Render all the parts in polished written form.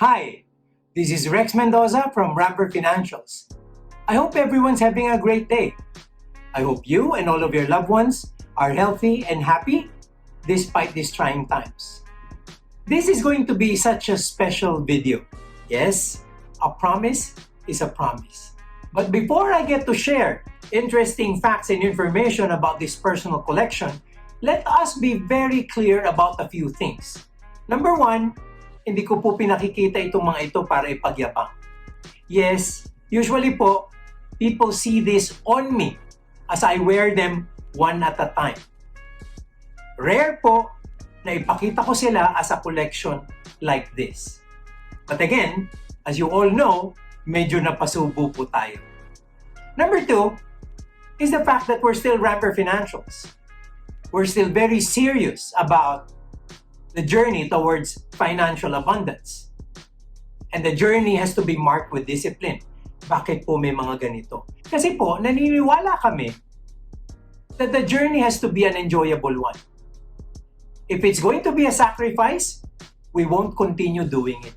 Hi, this is Rex Mendoza from Rampver Financials. I hope everyone's having a great day. I hope you and all of your loved ones are healthy and happy despite these trying times. This is going to be such a special video. Yes, a promise is a promise. But before I get to share interesting facts and information about this personal collection, let us be very clear about a few things. Number one, hindi ko po pinakikita itong mga ito para ipagyabang. Yes, usually po, people see this on me as I wear them one at a time. Rare po na ipakita ko sila as a collection like this. But again, as you all know, medyo napasubo po tayo. Number two is the fact that we're still Rampver Financials. We're still very serious about the journey towards financial abundance. And the journey has to be marked with discipline. Bakit po may mga ganito? Kasi po, naniniwala kami that the journey has to be an enjoyable one. If it's going to be a sacrifice, we won't continue doing it.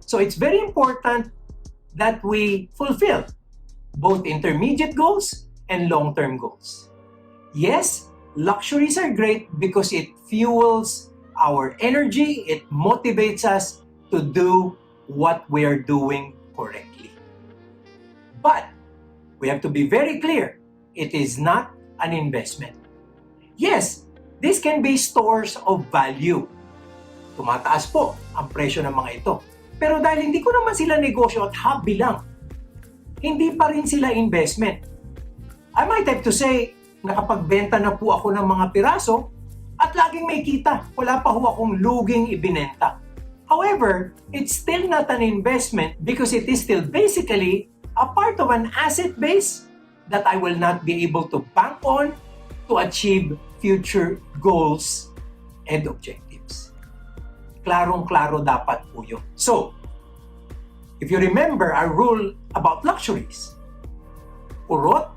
So it's very important that we fulfill both intermediate goals and long-term goals. Yes, luxuries are great because it fuels our energy, it motivates us to do what we are doing correctly. But we have to be very clear, it is not an investment. Yes, this can be stores of value. Tumataas po ang presyo ng mga ito. Pero dahil hindi ko naman sila negosyo at hobby lang, hindi pa rin sila investment. I might have to say, nakapagbenta na po ako ng mga piraso, at laging may kita, wala pa ho akong luging ibinenta. However, it's still not an investment because it is still basically a part of an asset base that I will not be able to bank on to achieve future goals and objectives. Klarong-klaro dapat po yun. So, if you remember our rule about luxuries, urot,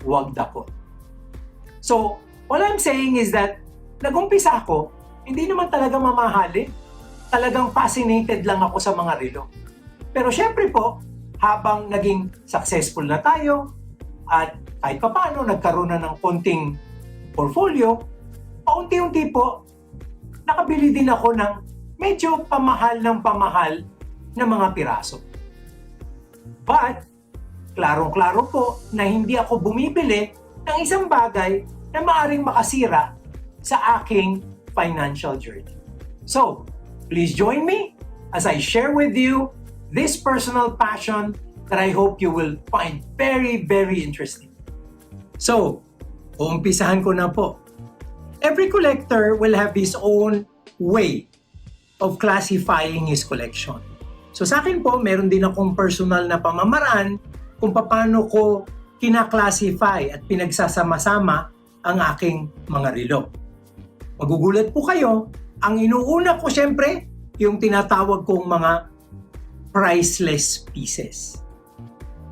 huwag dakot. So, all I'm saying is that nag-umpisa ako, hindi naman talaga mamahalin. Talagang fascinated lang ako sa mga relo. Pero syempre po, habang naging successful na tayo at kahit papaano nagkaroon na ng konting portfolio, paunti-unti po, nakabili din ako ng medyo pamahal na mga piraso. But, klarong-klaro po na hindi ako bumibili ng isang bagay na maaring makasira sa aking financial journey. So, please join me as I share with you this personal passion that I hope you will find very, very interesting. So, uumpisahan ko na po. Every collector will have his own way of classifying his collection. So sa akin po, meron din akong personal na pamamaraan kung paano ko kina-classify at pinagsasama-sama ang aking mga relo. Magugulat po kayo, ang inuuna ko syempre, yung tinatawag kong mga priceless pieces.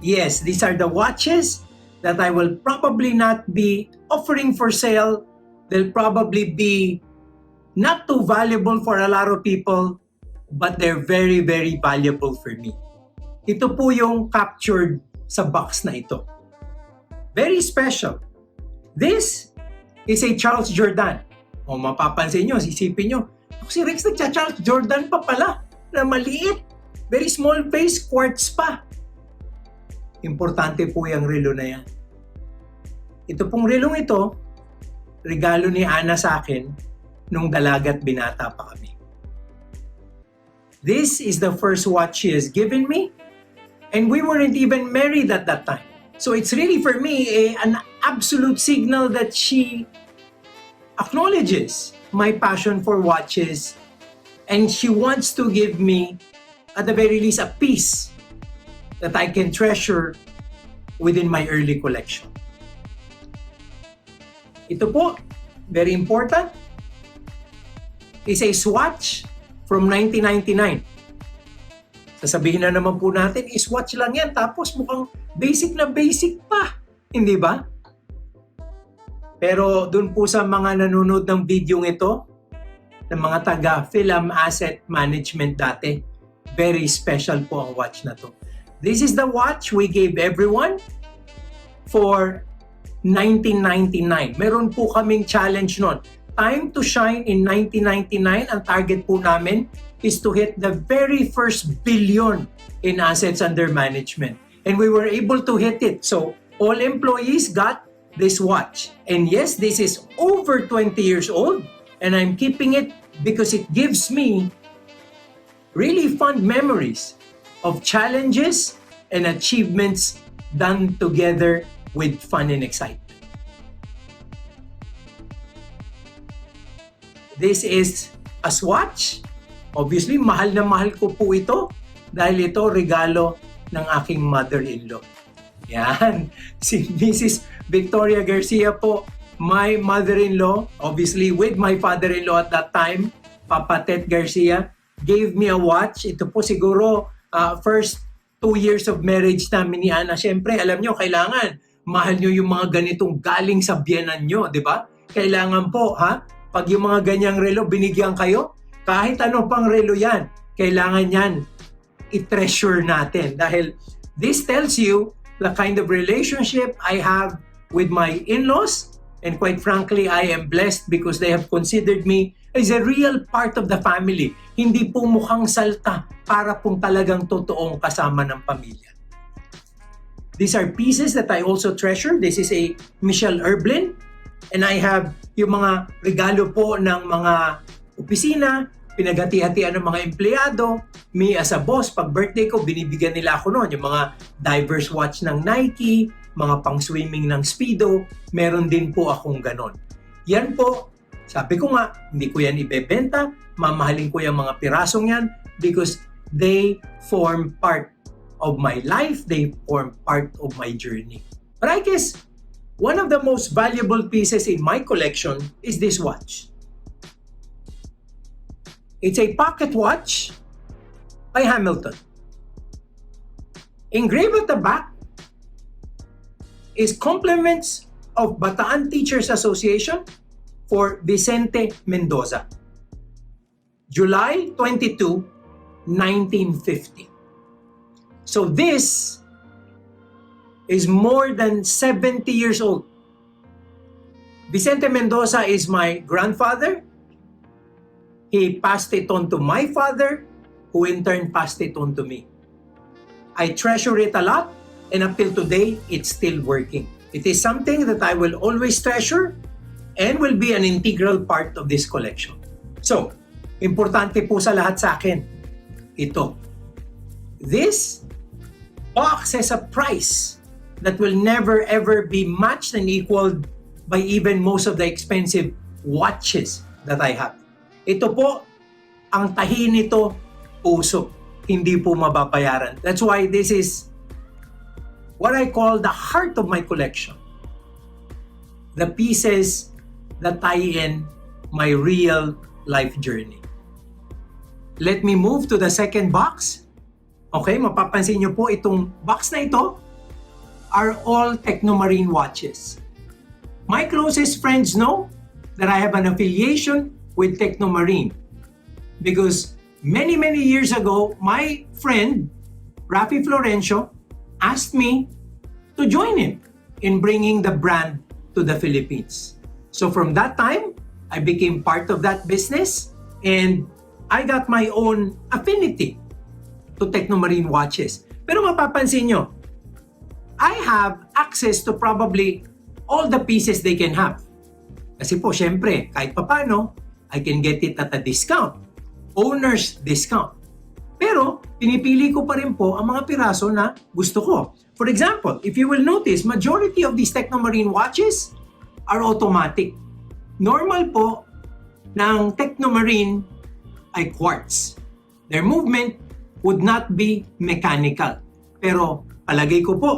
Yes, these are the watches that I will probably not be offering for sale. They'll probably be not too valuable for a lot of people, but they're very, very valuable for me. Ito po yung captured sa box na ito. Very special. This is a Charles Jourdan. O mapapansin nyo, sisipin nyo, si Rex nagcha-Charles Jourdan pa pala, na maliit. Very small face, quartz pa. Importante po yung relo na yan. Ito pong relong ito, regalo ni Ana sa akin nung dalaga at binata pa kami. This is the first watch she has given me And we weren't even married at that time. So it's really for me an absolute signal that she acknowledges my passion for watches, and she wants to give me, at the very least, a piece that I can treasure within my early collection. Ito po, very important, is a Swatch from 1999. Sasabihin na naman po natin, Swatch lang yan, tapos mukhang basic na basic pa. Hindi ba? Pero dun po sa mga nanonood ng video ito, ng mga taga-film asset management dati, very special po ang watch na to. This is the watch we gave everyone for 1999. Meron po kaming challenge nun. Time to shine in 1999, ang target po namin is to hit the very first billion in assets under management. And we were able to hit it. So all employees got this watch. And yes, this is over 20 years old, and I'm keeping it because it gives me really fond memories of challenges and achievements done together with fun and excitement. This is a Swatch. Obviously, mahal na mahal ko po ito dahil ito regalo ng aking mother-in-law. Yan, si Mrs. Victoria Garcia po, my mother-in-law, obviously with my father-in-law at that time, Papa Tet Garcia, gave me a watch. Ito po siguro first 2 years of marriage namin ni Ana. Siyempre, alam nyo, kailangan mahal nyo yung mga ganitong galing sa biyanan nyo, di ba? Kailangan po, pag yung mga ganyang relo binigyan kayo, kahit ano pang relo yan, kailangan yan i-treasure natin. Dahil this tells you the kind of relationship I have with my in-laws. And quite frankly, I am blessed because they have considered me as a real part of the family. Hindi po mukhang salta, para pong talagang totoong kasama ng pamilya. These are pieces that I also treasure. This is a Michel Herblin. And I have yung mga regalo po ng mga opisina, pinaghati-hatian ng mga empleyado. Me as a boss, pag birthday ko, binibigyan nila ako noon. Yung mga diverse watch ng Nike, mga pang-swimming ng Speedo, meron din po akong ganon. Yan po, sabi ko nga, hindi ko yan ibebenta, mamahalin ko yung mga pirasong yan because they form part of my life, they form part of my journey. But I guess, one of the most valuable pieces in my collection is this watch. It's a pocket watch by Hamilton. Engraved at the back is compliments of Bataan Teachers Association for Vicente Mendoza. July 22, 1950. So this is more than 70 years old. Vicente Mendoza is my grandfather. He passed it on to my father, who in turn passed it on to me. I treasure it a lot, and up till today, it's still working. It is something that I will always treasure and will be an integral part of this collection. So, importante po sa lahat sa akin, ito. This box has a price that will never ever be matched and equaled by even most of the expensive watches that I have. Ito po, ang tahi nito, puso. Hindi po mababayaran. That's why this is what I call the heart of my collection. The pieces that tie in my real life journey. Let me move to the second box. Okay, mapapansin nyo po itong box na ito are all TechnoMarine watches. My closest friends know that I have an affiliation with TechnoMarine because many years ago, my friend, Rafi Florencio, asked me to join him in bringing the brand to the Philippines. So from that time, I became part of that business and I got my own affinity to TechnoMarine watches. Pero mapapansin nyo, I have access to probably all the pieces they can have. Kasi po, syempre, kahit papano, I can get it at a discount. Owner's discount. Pero, pinipili ko pa rin po ang mga piraso na gusto ko. For example, if you will notice, majority of these TechnoMarine watches are automatic. Normal po ng TechnoMarine ay quartz. Their movement would not be mechanical. Pero palagay ko po,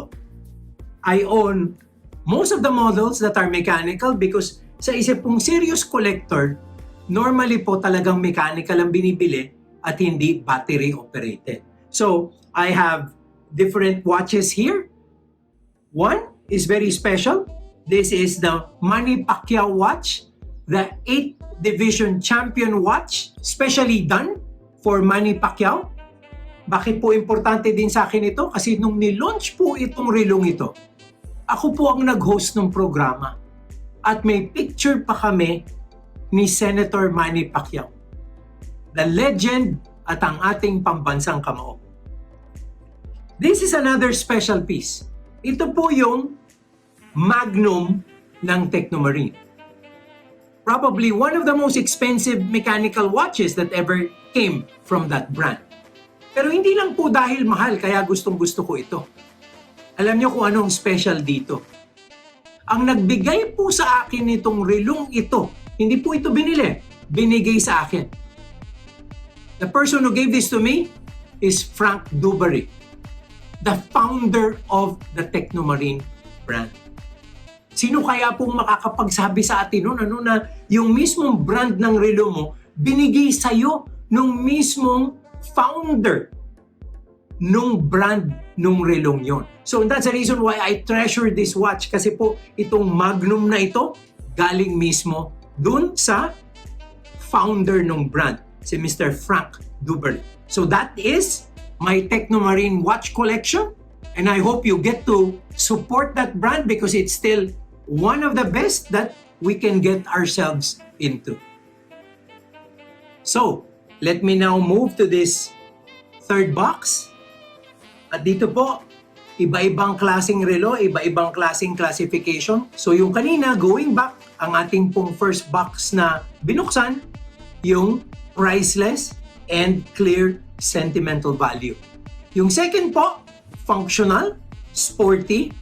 I own most of the models that are mechanical because sa isa pong serious collector, normally po talagang mechanical ang binibili at hindi battery operated. So, I have different watches here. One is very special. This is the Manny Pacquiao watch, the 8th Division Champion watch, specially done for Manny Pacquiao. Bakit po importante din sa akin ito? Kasi nung nilaunch po itong relong ito, ako po ang nag-host ng programa. At may picture pa kami ni Senator Manny Pacquiao, the legend at ang ating pambansang kamao. This is another special piece. Ito po yung Magnum ng TechnoMarine. Probably one of the most expensive mechanical watches that ever came from that brand. Pero hindi lang po dahil mahal kaya gustong-gusto ko ito. Alam niyo kung anong special dito. Ang nagbigay po sa akin itong relong ito, hindi po ito binili, binigay sa akin. The person who gave this to me is Frank Dubarry, the founder of the TechnoMarine brand. Sino kaya pong makakapagsabi sa atin noon na yung mismong brand ng relo mo binigay sa'yo nung mismong founder nung brand nung relong yon. So that's the reason why I treasure this watch kasi po itong Magnum na ito galing mismo dun sa founder nung brand, si Mr. Frank Dubarry. So that is my TechnoMarine watch collection and I hope you get to support that brand because it's still one of the best that we can get ourselves into. So, let me now move to this third box. At dito po, iba-ibang klaseng relo, iba-ibang klaseng classification. So yung kanina, going back, ang ating pong first box na binuksan, yung priceless and clear sentimental value. Yung second po, functional, sporty,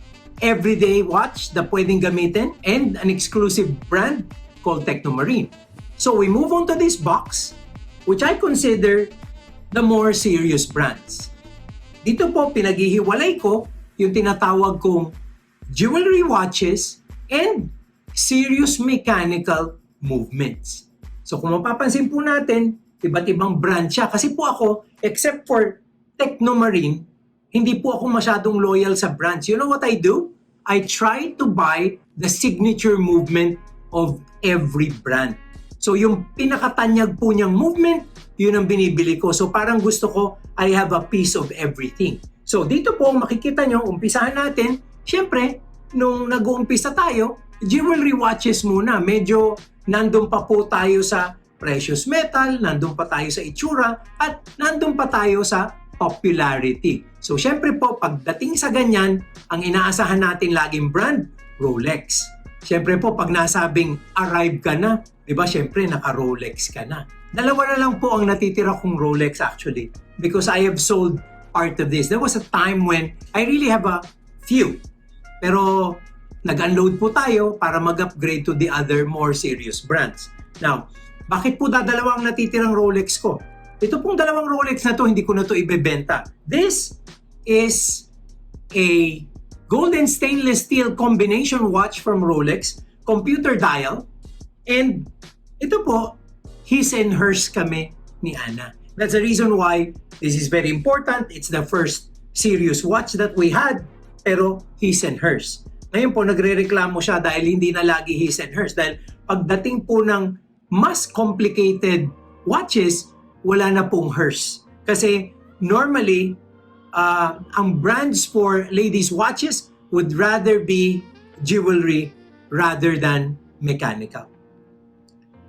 everyday watch na pwedeng gamitin, and an exclusive brand called TechnoMarine. So we move on to this box, which I consider the more serious brands. Dito po, pinaghihiwalay ko yung tinatawag kong jewelry watches and serious mechanical movements. So kung mapapansin po natin, iba't ibang brand siya. Kasi po ako, except for TechnoMarine, hindi po ako masyadong loyal sa brands. You know what I do? I try to buy the signature movement of every brand. So yung pinakatanyag po niyang movement, yun ang binibili ko. So parang gusto ko, I have a piece of everything. So dito po, makikita nyo, umpisahan natin. Siyempre, nung nag-uumpisa tayo, jewelry watches muna. Medyo nandun pa po tayo sa precious metal, nandun pa tayo sa itsura, at nandun pa tayo sa popularity. So siyempre po, pagdating sa ganyan, ang inaasahan natin laging brand, Rolex. Siyempre po, pag nasabing arrive ka na, di ba, siyempre naka-Rolex ka na. Dalawa na lang po ang natitira kong Rolex actually because I have sold part of this. There was a time when I really have a few. Pero nag-unload po tayo para mag-upgrade to the other more serious brands. Now, bakit po dadalawa ang natitirang Rolex ko? Ito pong dalawang Rolex na to, hindi ko na to ibebenta. This is a golden stainless steel combination watch from Rolex, computer dial, and ito po, his and hers kami ni Ana. That's the reason why this is very important. It's the first serious watch that we had, pero his and hers. Ngayon po, nagre-reklamo siya dahil hindi na lagi his and hers. Dahil pagdating po ng mas complicated watches, wala na pong hers. Kasi normally, ang brands for ladies' watches would rather be jewelry rather than mechanical.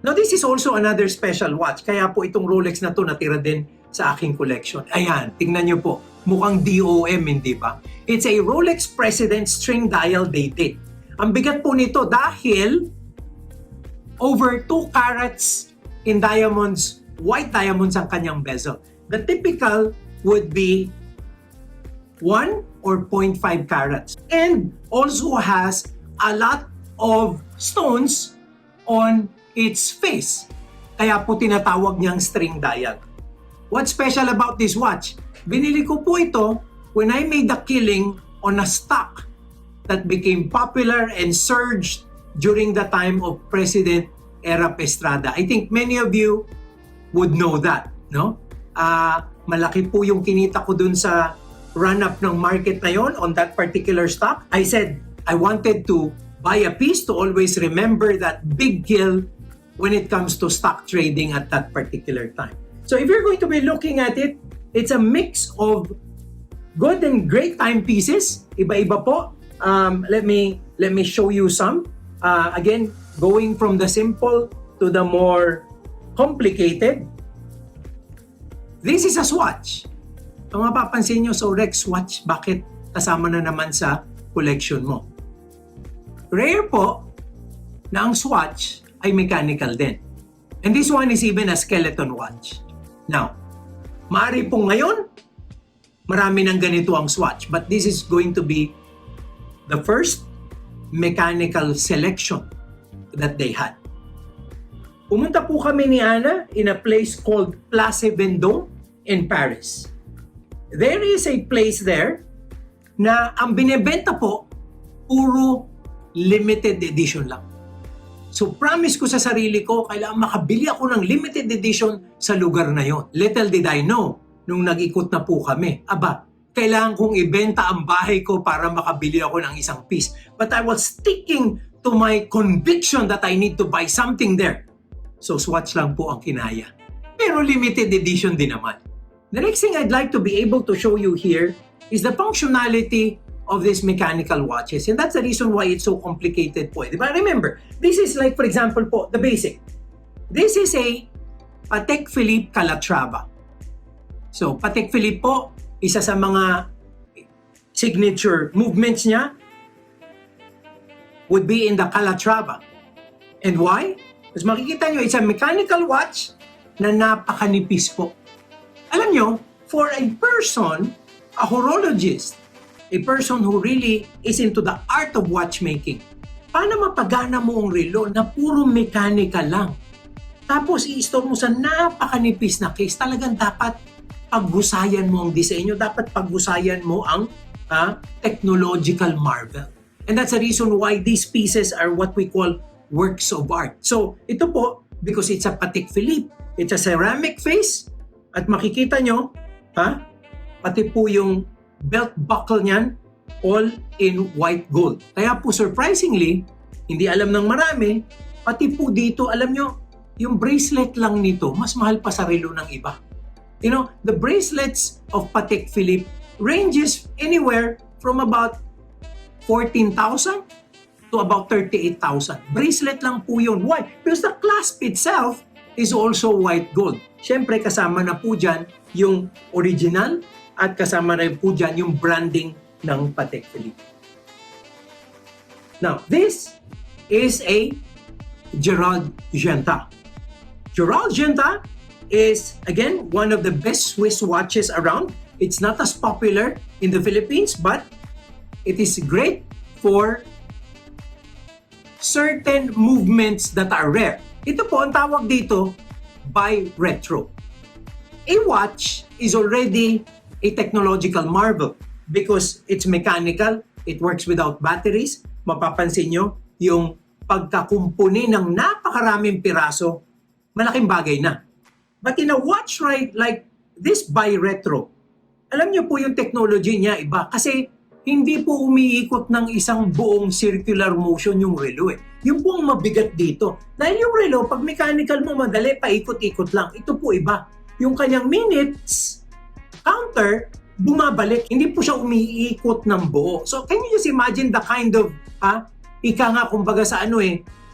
Now, this is also another special watch. Kaya po itong Rolex na to natira din sa aking collection. Ayan, tingnan nyo po. Mukhang DOM, hindi ba? It's a Rolex President String Dial Dated. Ang bigat po nito dahil over 2 carats in diamonds, white diamonds ang kanyang bezel. The typical would be 1 or 0.5 carats and also has a lot of stones on its face. Kaya po tinatawag niyang string dial. What's special about this watch? Binili ko po ito when I made the killing on a stock that became popular and surged during the time of President Estrada. I think many of you would know that, no? Malaki po yung kinita ko dun sa run-up ng market na yon on that particular stock. I said I wanted to buy a piece to always remember that big kill when it comes to stock trading at that particular time. So if you're going to be looking at it, it's a mix of good and great timepieces. Iba-iba po. Let me show you some. Again, going from the simple to the more complicated. This is a Swatch. Kung mapapansin nyo, so Rex, Swatch, bakit kasama na naman sa collection mo? Rare po na ang Swatch ay mechanical din. And this one is even a skeleton watch. Now, maaari po ngayon, marami ng ganito ang Swatch. But this is going to be the first mechanical selection that they had. Pumunta po kami ni Ana in a place called Place Vendome in Paris. There is a place there na ang binebenta po, puro limited edition lang. So promise ko sa sarili ko, kailangan makabili ako ng limited edition sa lugar na yon. Little did I know, nung nag-ikot na po kami, kailangan kong ibenta ang bahay ko para makabili ako ng isang piece. But I was sticking to my conviction that I need to buy something there. So Swatch lang po ang kinaya. Pero limited edition din naman. The next thing I'd like to be able to show you here is the functionality of these mechanical watches. And that's the reason why it's so complicated po. But remember, this is like, for example po, the basic. This is a Patek Philippe Calatrava. So, Patek Philippe po, isa sa mga signature movements niya would be in the Calatrava. And why? Because makikita nyo, it's a mechanical watch na napakanipis po. Alam nyo, for a person, a horologist, a person who really is into the art of watchmaking, paano mapagana mo ang relo na puro mechanical lang? Tapos i-store mo sa napakanipis na case, talagang dapat paghusayan mo ang disenyo, dapat paghusayan mo ang technological marvel. And that's the reason why these pieces are what we call works of art. So ito po, because it's a Patek Philippe, it's a ceramic face, at makikita nyo, pati po yung belt buckle niyan, all in white gold. Kaya po surprisingly, hindi alam ng marami, pati po dito, alam nyo, yung bracelet lang nito, mas mahal pa sa relo ng iba. You know, the bracelets of Patek Philippe ranges anywhere from about 14,000 to about 38,000. Bracelet lang po yun. Why? Because the clasp itself is also white gold. Siyempre, kasama na po dyan yung original at kasama na po dyan yung branding ng Patek Philippe. Now, this is a Gerald Genta. Gerald Genta is, again, one of the best Swiss watches around. It's not as popular in the Philippines, but it is great for certain movements that are rare. Ito po, ang tawag dito, Biretro. A watch is already a technological marvel because it's mechanical, it works without batteries. Mapapansin nyo, yung pagkakumpuni ng napakaraming piraso, malaking bagay na. But in a watch like this Biretro, alam nyo po yung technology niya iba kasi hindi po umiikot ng isang buong circular motion yung relo eh. Yung po ang mabigat dito. Dahil yung relo, pag mechanical mo madali, paikot-ikot lang. Ito po iba. Yung kanyang minutes, counter, bumabalik. Hindi po siya umiikot ng buo. So can you just imagine the kind of, ika nga kumbaga sa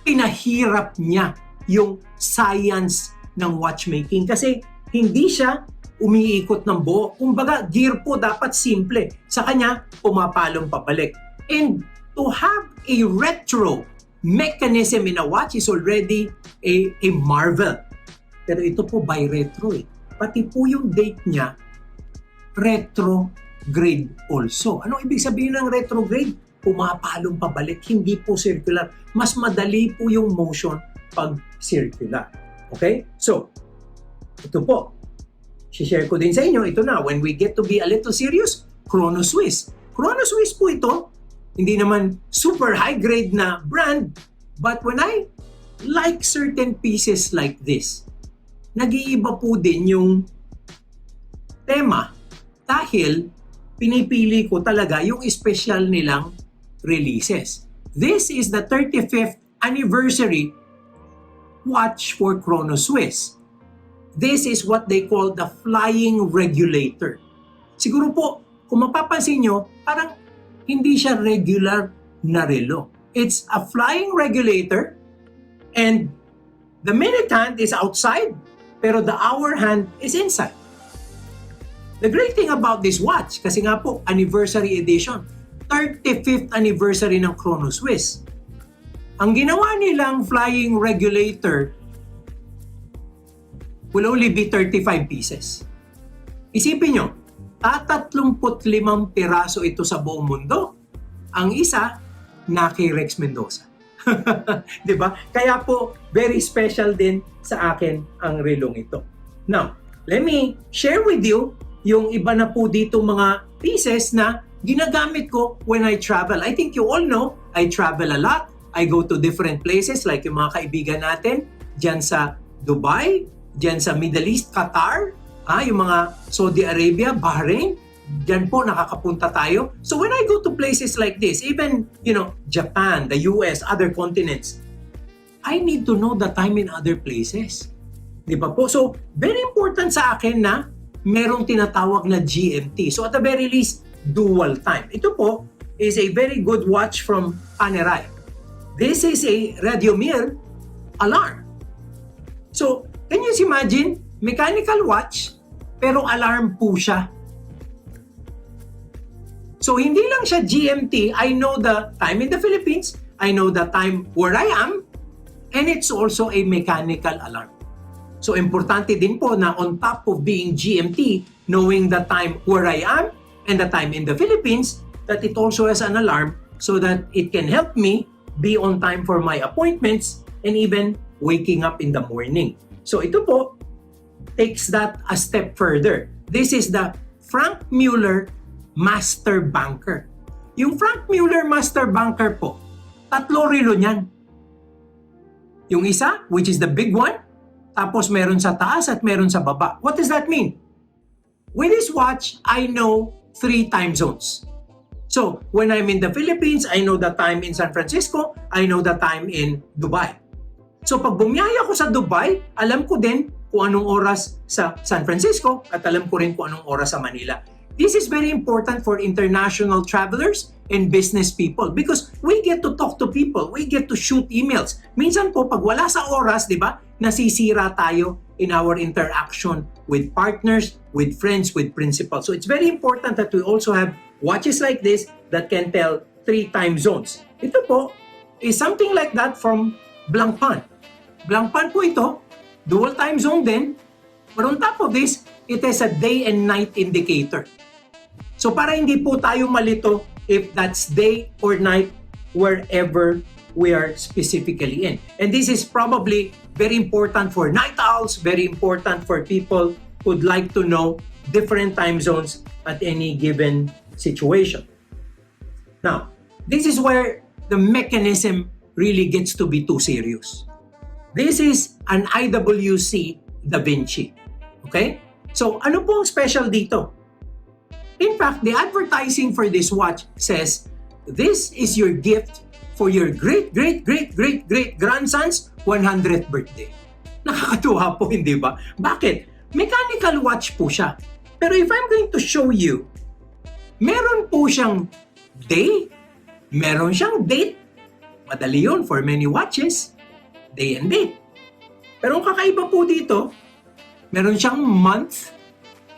pinahirap niya yung science ng watchmaking. Kasi hindi siya umiikot ng buo. Kumbaga, gear po dapat simple. Sa kanya, pumapalong papalik. And to have a retro mechanism in a watch is already a marvel. Pero ito po Biretro eh. pati po yung date niya, retrograde also. Ano ibig sabihin ng retrograde? Pumapalong pabalik, hindi po circular. Mas madali po yung motion pag circular. Okay? So, ito po. Share ko din sa inyo. Ito na, when we get to be a little serious, Chronoswiss. Chronoswiss po ito. Hindi naman super high grade na brand. But when I like certain pieces like this, nag-iiba po din yung tema. Dahil pinipili ko talaga yung special nilang releases. This is the 35th anniversary watch for Chronoswiss. This is what they call the flying regulator. Siguro po, kung mapapansin nyo, parang hindi siya regular na relo. It's a flying regulator and the minute hand is outside, pero the hour hand is inside. The great thing about this watch, kasi nga po, anniversary edition, 35th anniversary ng Chronoswiss. Ang ginawa nilang flying regulator will only be 35 pieces. Isipin nyo, 35 piraso ito sa buong mundo. Ang isa, na kay Rex Mendoza. Diba? Kaya po, very special din sa akin ang relong ito. Now, let me share with you yung iba na po dito mga pieces na ginagamit ko when I travel. I think you all know, I travel a lot. I go to different places like yung mga kaibigan natin dyan sa Dubai, dyan sa Middle East, Qatar, yung mga Saudi Arabia, Bahrain, dyan po nakakapunta tayo. So when I go to places like this, even, Japan, the US, other continents, I need to know the time in other places. Di ba po? So, very important sa akin na merong tinatawag na GMT. So at the very least, dual time. Ito po is a very good watch from Panerai. This is a Radiomir alarm. So, can you imagine? Mechanical watch, pero alarm po siya. So, hindi lang siya GMT. I know the time in the Philippines. I know the time where I am. And it's also a mechanical alarm. So, importante din po na on top of being GMT, knowing the time where I am and the time in the Philippines, that it also has an alarm so that it can help me be on time for my appointments and even waking up in the morning. So, ito po takes that a step further. This is the Frank Muller Master Banker. Yung Frank Muller Master Banker po, 3 relo niyan. Yung isa, which is the big one, tapos meron sa taas at meron sa baba. What does that mean? With this watch, I know 3 time zones. So, when I'm in the Philippines, I know the time in San Francisco, I know the time in Dubai. So, pag bumiyaya ko sa Dubai, alam ko din kung anong oras sa San Francisco at alam ko rin kung anong oras sa Manila. This is very important for international travelers and business people because we get to talk to people, we get to shoot emails. Minsan po, pag wala sa oras, di ba, nasisira tayo in our interaction with partners, with friends, with principals. So it's very important that we also have watches like this that can tell 3 time zones. Ito po is something like that from Blancpain. Blancpain po ito, dual time zone din, but on top of this, it has a day and night indicator. So para hindi po tayo malito if that's day or night wherever we are specifically in. And this is probably very important for night owls, very important for people who'd like to know different time zones at any given situation. Now, this is where the mechanism really gets to be too serious. This is an IWC Da Vinci. Okay? So, ano po ang special dito? In fact, the advertising for this watch says, this is your gift for your great-great-great-great-great-grandson's 100th birthday. Nakakatuwa po, hindi ba? Bakit? Mechanical watch po siya. Pero if I'm going to show you, meron po siyang day, meron siyang date. Madali yun for many watches, day and date. Pero ang kakaiba po dito, meron siyang month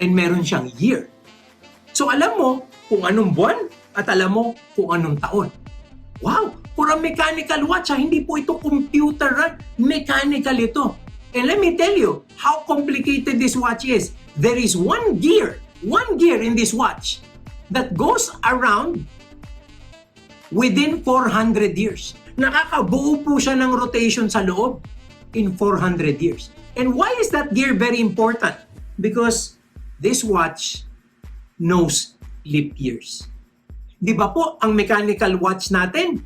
and meron siyang year. So alam mo kung anong buwan at alam mo kung anong taon. Wow! For a mechanical watch, hindi po ito computer run. Mechanical ito. And let me tell you how complicated this watch is. There is one gear in this watch that goes around within 400 years. Nakakabuo po siya ng rotation sa loob in 400 years. And why is that gear very important? Because this watch knows leap years. Di ba po, ang mechanical watch natin,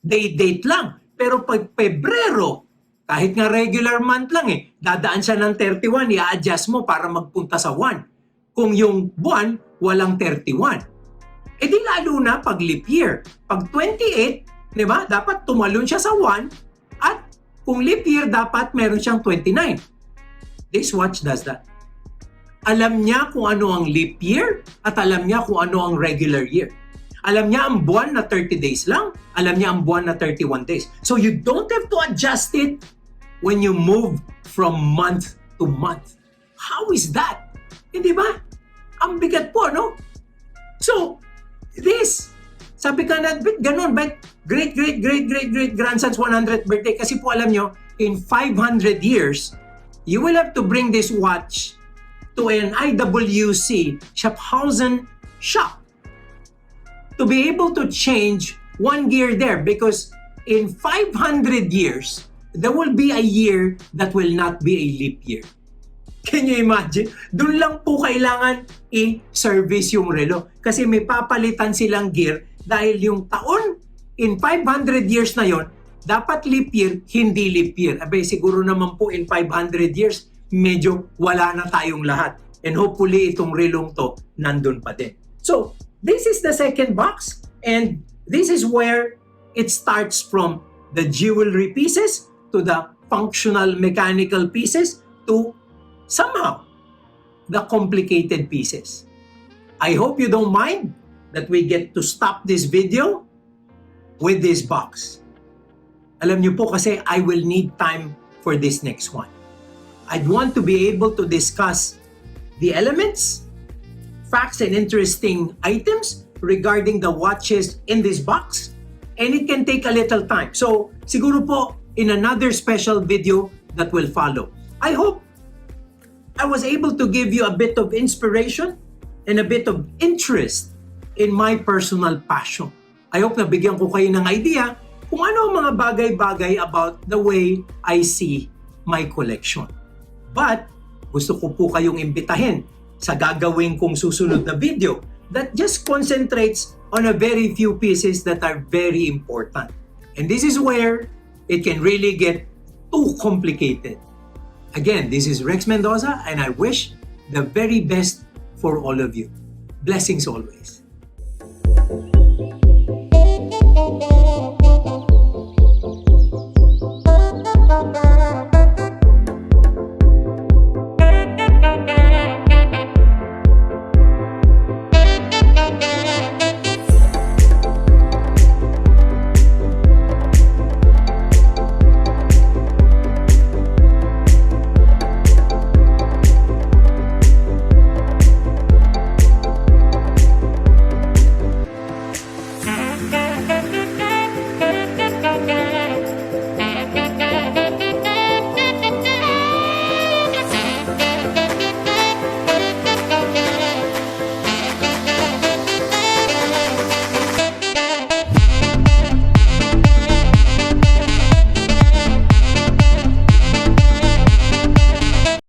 date lang. Pero pag Pebrero, kahit nga regular month lang dadaan siya ng 31, i-adjust mo para magpunta sa 1. Kung yung buwan, walang 31. E di lalo na pag leap year. Pag 28, di ba, dapat tumalon siya sa 1 at kung leap year, dapat meron siyang 29. This watch does that. Alam niya kung ano ang leap year at alam niya kung ano ang regular year. Alam niya ang buwan na 30 days lang. Alam niya ang buwan na 31 days. So you don't have to adjust it when you move from month to month. How is that? Hindi ba? Ang bigat po, no? So, this, sabi ka na, ganun, but great-grandson's 100th birthday. Kasi po alam nyo, in 500 years, you will have to bring this watch to an IWC Shaffhausen shop to be able to change one gear there, because in 500 years, there will be a year that will not be a leap year. Can you imagine? Doon lang po kailangan i-service yung relo. Kasi may papalitan silang gear dahil yung taon in 500 years na yon, dapat leap year, hindi leap year. Abay, siguro naman po in 500 years, medyo wala na tayong lahat. And hopefully itong relong to, nandun pa din. So, this is the second box, and this is where it starts from the jewelry pieces to the functional mechanical pieces to somehow the complicated pieces. I hope you don't mind that we get to stop this video with this box. Alam niyo po kasi I will need time for this next one. I'd want to be able to discuss the elements, facts and interesting items regarding the watches in this box, and it can take a little time. So, siguro po in another special video that will follow. I hope I was able to give you a bit of inspiration and a bit of interest in my personal passion. I hope nabigyan ko kayo ng idea kung ano ang mga bagay-bagay about the way I see my collection. But, gusto ko po kayong imbitahin sa gagawin kong susunod na video that just concentrates on a very few pieces that are very important. And this is where it can really get too complicated. Again, this is Rex Mendoza, and I wish the very best for all of you. Blessings always.